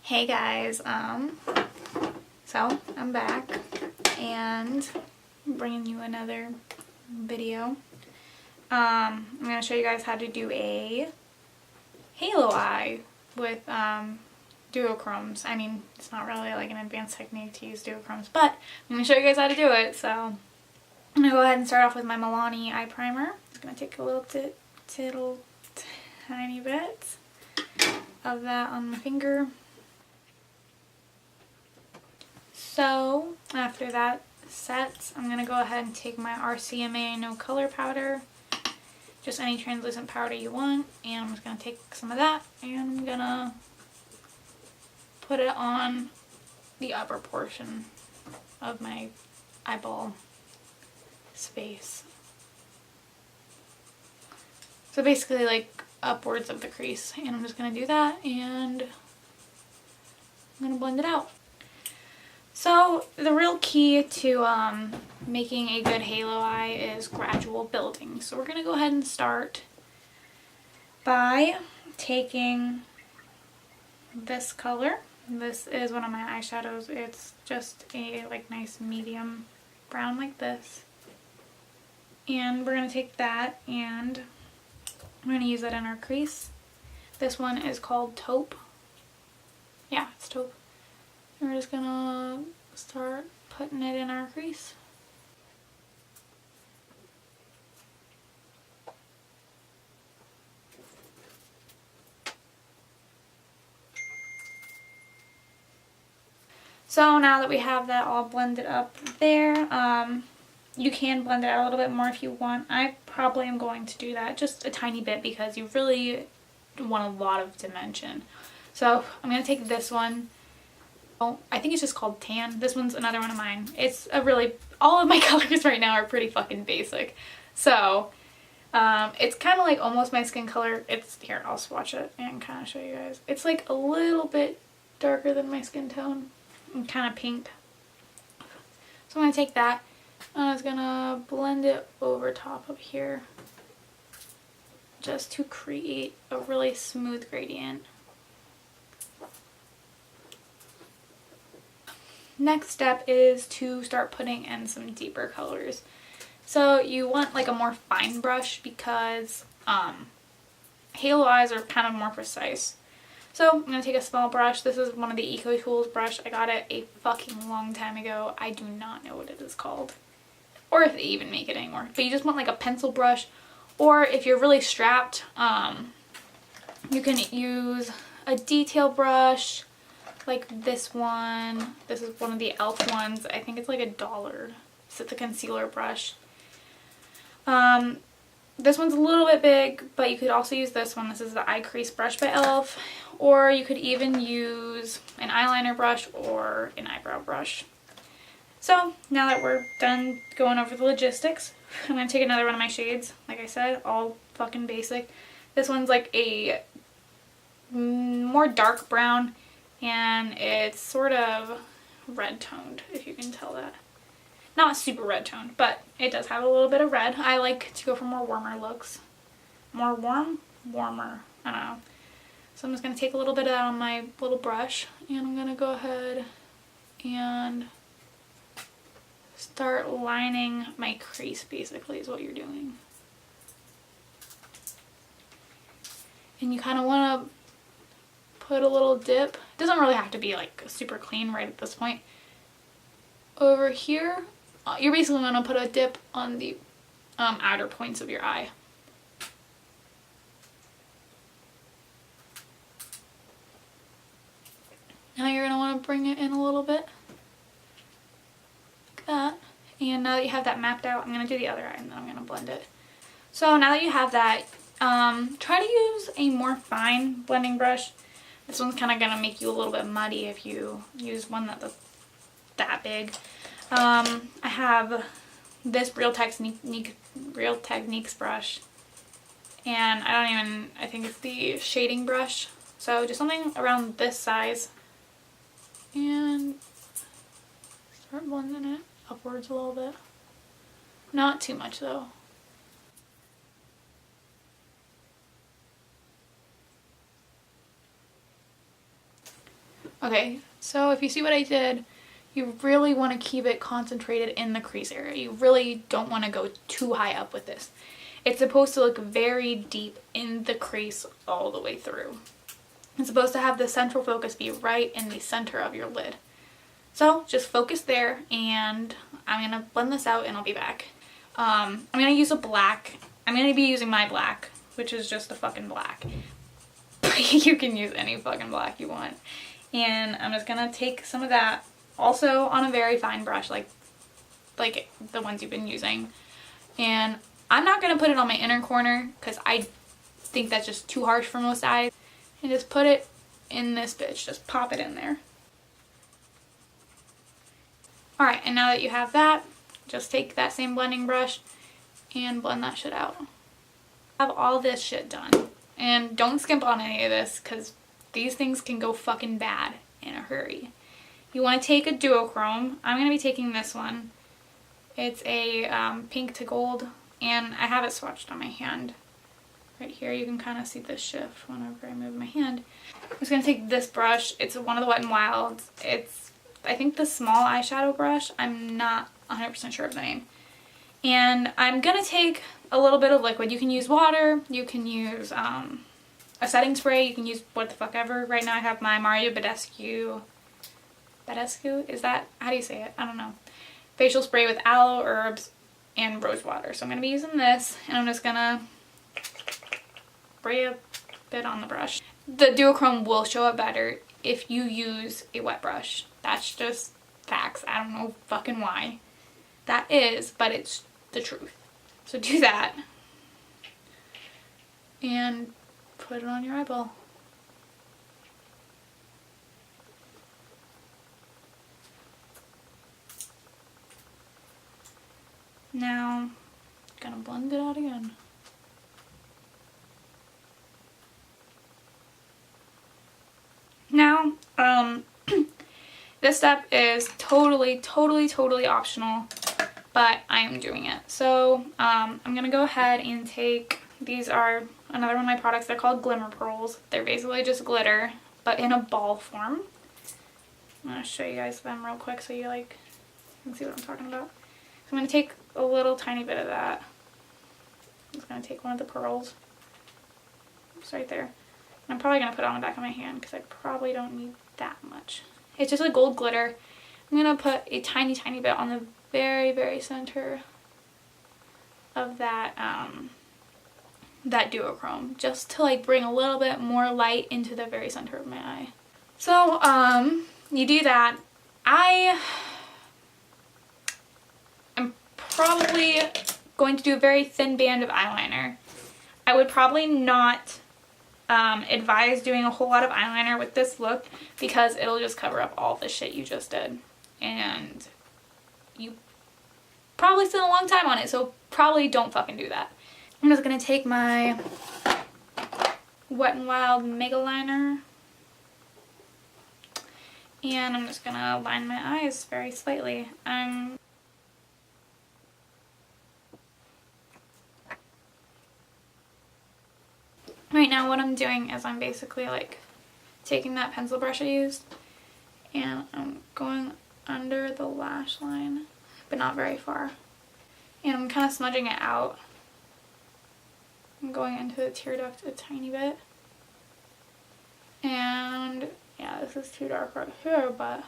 Hey guys, so I'm back and I'm bringing you another video. I'm going to show you guys how to do a halo eye with duochromes. I mean, it's not really like an advanced technique to use duochromes, but I'm going to show you guys how to do it. So I'm going to go ahead and start off with my Milani eye primer. I'm going to take a little tiny bit of that on my finger. So after that sets, I'm going to go ahead and take my RCMA No Color Powder, just any translucent powder you want, and I'm just going to take some of that and I'm going to put it on the upper portion of my eyeball space. So basically like upwards of the crease, and I'm just going to do that and I'm going to blend it out. So the real key to making a good halo eye is gradual building. So we're going to go ahead and start by taking this color. This is one of my eyeshadows. It's just a like nice medium brown like this. And we're going to take that and we're going to use it in our crease. This one is called Taupe. Yeah, it's Taupe. And we're just gonna start putting it in our crease. So now that we have that all blended up there, you can blend it out a little bit more if you want. I probably am going to do that just a tiny bit because you really want a lot of dimension. So I'm going to take this one. I think it's just called Tan. This one's another one of mine. It's a really, all of my colors right now are pretty fucking basic. So, it's kind of like almost my skin color. It's, here, I'll swatch it and kind of show you guys. It's like a little bit darker than my skin tone and kind of pink. So I'm going to take that and I was going to blend it over top of here just to create a really smooth gradient. Next step is to start putting in some deeper colors. So you want like a more fine brush because halo eyes are kind of more precise. So I'm going to take a small brush. This is one of the Eco Tools brush. I got it a fucking long time ago. I do not know what it is called or if they even make it anymore. But you just want like a pencil brush, or if you're really strapped, you can use a detail brush. Like this one. This is one of the e.l.f. ones. I think it's like $1. It's a concealer brush. This one's a little bit big, but you could also use this one. This is the Eye Crease brush by e.l.f. Or you could even use an eyeliner brush or an eyebrow brush. So now that we're done going over the logistics, I'm going to take another one of my shades. Like I said, all fucking basic. This one's like a more dark brown. And it's sort of red toned, if you can tell that. Not super red toned, but it does have a little bit of red. I like to go for more warmer looks. More warm? Warmer. I don't know. So I'm just going to take a little bit of that on my little brush. And I'm going to go ahead and start lining my crease, basically, is what you're doing. And you kind of want to put a little dip. It doesn't really have to be like super clean right at this point. Over here, you're basically going to put a dip on the outer points of your eye. Now you're going to want to bring it in a little bit. Like that. And now that you have that mapped out, I'm going to do the other eye and then I'm going to blend it. So now that you have that, try to use a more fine blending brush. This one's kind of going to make you a little bit muddy if you use one that's that big. I have this Real Techniques brush. And I think it's the shading brush. So just something around this size. And start blending it upwards a little bit. Not too much though. Okay, so if you see what I did, you really want to keep it concentrated in the crease area. You really don't want to go too high up with this. It's supposed to look very deep in the crease all the way through. It's supposed to have the central focus be right in the center of your lid. So just focus there, and I'm going to blend this out and I'll be back. I'm going to use a black. I'm going to be using my black, which is just a fucking black. You can use any fucking black you want. And I'm just going to take some of that, also on a very fine brush, like the ones you've been using. And I'm not going to put it on my inner corner because I think that's just too harsh for most eyes. And just put it in this bitch. Just pop it in there. Alright, and now that you have that, just take that same blending brush and blend that shit out. Have all this shit done. And don't skimp on any of this because these things can go fucking bad in a hurry. You want to take a duochrome. I'm going to be taking this one. It's a pink to gold, and I have it swatched on my hand. Right here, you can kind of see the shift whenever I move my hand. I'm just going to take this brush. It's one of the Wet n Wilds. It's, I think, the small eyeshadow brush. I'm not 100% sure of the name. And I'm going to take a little bit of liquid. You can use water. You can use a setting spray. You can use what the fuck ever. Right now I have my Mario Badescu. Badescu? Is that, how do you say it? I don't know. Facial spray with aloe, herbs, and rose water. So I'm going to be using this, and I'm just going to spray a bit on the brush. The duochrome will show up better if you use a wet brush. That's just facts. I don't know fucking why that is, but it's the truth. So do that and put it on your eyeball. Now, gonna blend it out again. Now, this step is totally optional, but I am doing it. So, I'm gonna go ahead and take, these are another one of my products. They're called Glimmer Pearls. They're basically just glitter, but in a ball form. I'm gonna show you guys them real quick so you can see what I'm talking about. So I'm gonna take a little tiny bit of that. I'm just gonna take one of the pearls. It's right there. And I'm probably gonna put it on the back of my hand because I probably don't need that much. It's just a gold glitter. I'm gonna put a tiny bit on the very center of that that duochrome, just to bring a little bit more light into the very center of my eye. So you do that. I am probably going to do a very thin band of eyeliner. I would probably not advise doing a whole lot of eyeliner with this look because it'll just cover up all the shit you just did, and you probably spent a long time on it, so probably don't fucking do that. I'm just gonna take my Wet n Wild Mega Liner and I'm just gonna line my eyes very slightly. Right now what I'm doing is I'm basically taking that pencil brush I used and I'm going under the lash line, but not very far. And I'm kind of smudging it out. I'm going into the tear duct a tiny bit. And yeah, this is too dark right here, but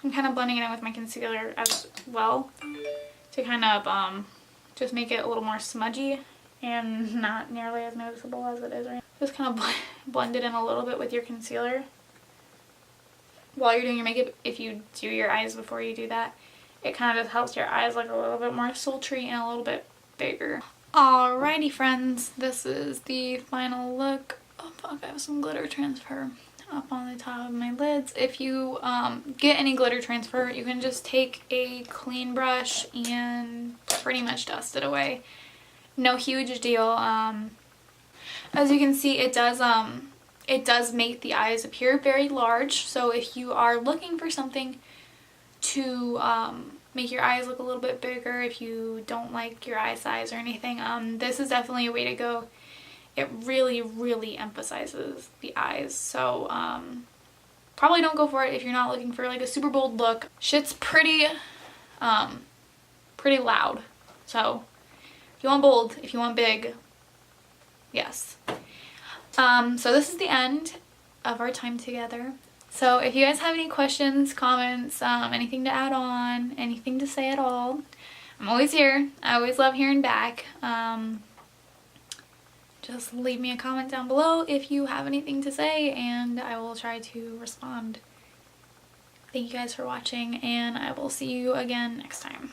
I'm kind of blending it in with my concealer as well to kind of just make it a little more smudgy and not nearly as noticeable as it is right now. Just kind of blend it in a little bit with your concealer while you're doing your makeup. If you do your eyes before you do that, it kind of just helps your eyes look a little bit more sultry and a little bit bigger. Alrighty friends, this is the final look. Oh fuck, I have some glitter transfer up on the top of my lids. If you get any glitter transfer, you can just take a clean brush and pretty much dust it away. No huge deal. As you can see, it does make the eyes appear very large, so if you are looking for something to make your eyes look a little bit bigger, if you don't like your eye size or anything, this is definitely a way to go. it really, really emphasizes the eyes. So probably don't go for it if you're not looking for like a super bold look. Shit's pretty loud. So if you want bold, if you want big, yes. So this is the end of our time together. So if you guys have any questions, comments, anything to add on, anything to say at all, I'm always here. I always love hearing back. Just leave me a comment down below if you have anything to say, and I will try to respond. Thank you guys for watching, and I will see you again next time.